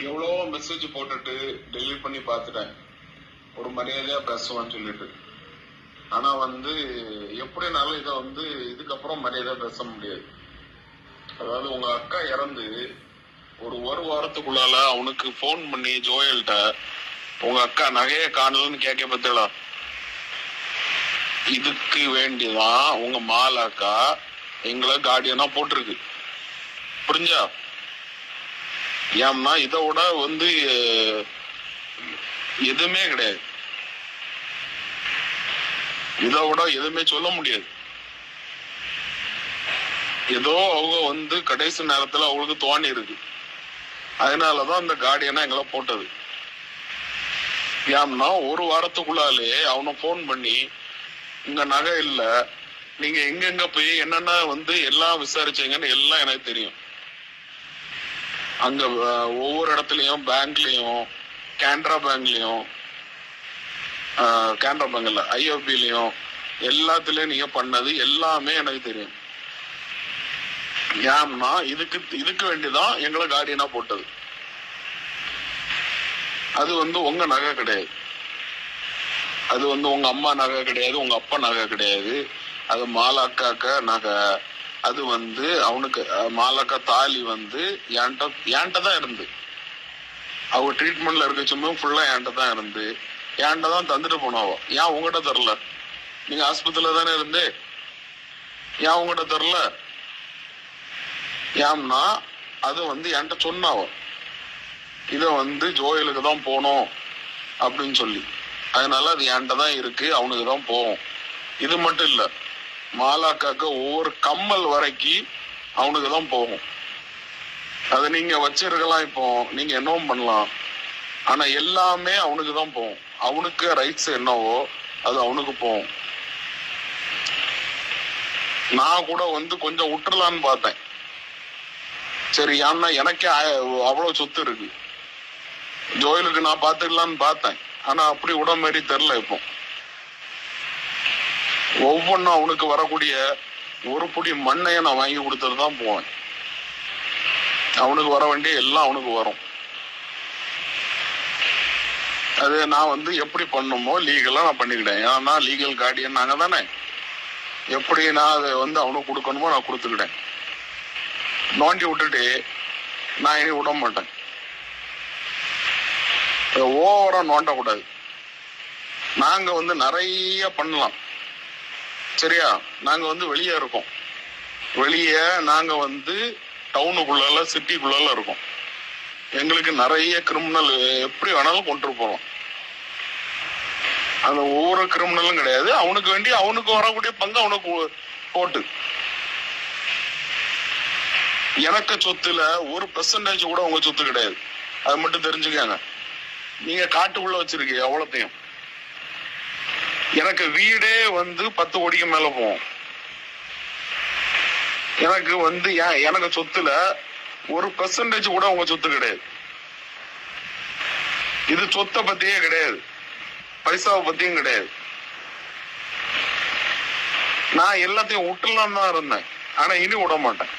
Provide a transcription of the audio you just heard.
எவ்வளவோ மெசேஜ் போட்டுட்டு டெலிட் பண்ணி பார்த்துட்டேன், ஒரு மரியாதையா பேசுவான்னு சொல்லிட்டு. ஆனா எப்படினாலும் இதை இதுக்கப்புறம் மரியாதையா பேச முடியாது. அதாவது உங்க அக்கா இறந்து ஒரு வாரத்துக்குள்ளால அவனுக்கு போன் பண்ணி ஜோயல்கிட்ட உங்க அக்கா நகைய காணலன்னு கேட்க பத்தல. இதுக்கு வேண்டிதான் உங்க மாலாக்கா எங்களை கார்டியனா போட்டிருக்கு. புரிஞ்சா? ஏன்னா இதை விட எதுவுமே கிடையாது. இதை விட எதுவுமே சொல்ல முடியாது. ஏதோ அவங்க கடைசி நேரத்துல அவங்களுக்கு தோணி இருக்கு. அதனாலதான் இந்த கார்டியனா எங்களை போட்டது. ஏன்னா ஒரு வாரத்துக்குள்ளாலே அவனை போன் பண்ணி இங்க நகை இல்ல, நீங்க எங்கெங்க போய் என்னென்ன எல்லாம் விசாரிச்சீங்கன்னு எல்லாம் எனக்கு தெரியும். அங்க ஒவ்வொரு இடத்துலயும் பேங்க்லயும், கேனரா பேங்க்லயும், கேனரா பேங்க்ல ஐஎஃபிலையும் எல்லாத்துலயும் நீங்க பண்ணது எல்லாமே எனக்கு தெரியும். ஏன்னா இதுக்கு வேண்டிதான் எங்களை கார்டியனா போட்டது. அது உங்க நகை கிடையாது, அது உங்க அம்மா நகை கிடையாது, உங்க அப்பா நகை கிடையாது. அது மாலாக்காக்க நகை. அது அவனுக்கு மாலாக்கா தாலி என்கிட்ட தான் இருந்து, அவ ட்ரீட்மெண்ட்ல இருக்க சும்மா ஃபுல்லா என்கிட்ட தான் இருந்து, என்கிட்ட தான் தந்துட்டு போனாவோ. ஏன் உங்ககிட்ட தரல? நீங்க ஆஸ்பத்திரியில தானே இருந்து, ஏன் உங்ககிட்ட தரல? ஏன்னா அது என்கிட்ட சொன்னாவோ, இத ஜோயலுக்கு தான் போனோம் அப்படின்னு சொல்லி. அதனால அது என்கிட்ட தான் இருக்கு, அவனுக்கு தான் போகும். இது மட்டும் இல்ல, மாலாக்காக்க ஒவ்வொரு கம்மல் வரைக்கும் அவனுக்கு தான் போகும். அதை நீங்க வச்சிருக்கலாம், இப்போ நீங்க என்னவும் பண்ணலாம். ஆனா எல்லாமே அவனுக்கு தான் போகும். அவனுக்கு ரைட்ஸ் என்னவோ அது அவனுக்கு போகும். நான் கூட கொஞ்சம் விட்டுறலான்னு பார்த்தேன். சரி, ஏன்னா எனக்கே அவ்வளவு சொத்து இருக்கு, ஜோயலுக்கு நான் பாத்துக்கலான்னு பார்த்தேன். ஆனா அப்படி விட மாதிரி தெரியல. இப்போ ஒவ்வொன்றும் அவனுக்கு வரக்கூடிய ஒரு புடி மண்ணைய நான் வாங்கி கொடுத்துட்டு தான் போவேன். அவனுக்கு வர வேண்டிய எல்லாம் அவனுக்கு வரும். அது நான் எப்படி பண்ணுமோ லீகலா நான் பண்ணிக்கிட்டேன். ஏன்னா லீகல் கார்டியன் நாங்க தானே. எப்படி நான் அதை அவனுக்கு கொடுக்கணுமோ நான் கொடுத்துக்கிட்டேன். நோண்டி விட்டுட்டு நான் இனி விட மாட்டேன். ஓவரா நோண்ட கூடாது. நாங்க நிறைய பண்ணலாம், சரியா? நாங்க வெளியே இருக்கோம். வெளியே நாங்க டவுனுக்குள்ள சிட்டிக்குள்ள இருக்கோம். எங்களுக்கு நிறைய கிரிமினல் எப்படி வேணாலும் கொண்டு போறோம். அந்த ஒவ்வொரு கிரிமினலும் கிடையாது, அவனுக்கு வேண்டி அவனுக்கு வரக்கூடிய பங்கு அவனுக்கு போட்டு. எனக்கு சொத்துல 1% கூட உங்க சொத்து கிடையாது, அது மட்டும் தெரிஞ்சுக்காங்க. நீங்க காட்டுக்குள்ள வச்சிருக்கீங்க அவ்வளோத்தையும். எனக்கு வீடே 10 கோடிக்கு மேல போகும். எனக்கு எனக்கு சொத்துல 1% கூட உங்க சொத்து கிடையாது. இது சொத்தை பத்தியே கிடையாது, பைசாவை பத்தியும் கிடையாது. நான் எல்லாத்தையும் விட்டுலாம் தான் இருந்தேன், ஆனா இனி விட மாட்டேன்.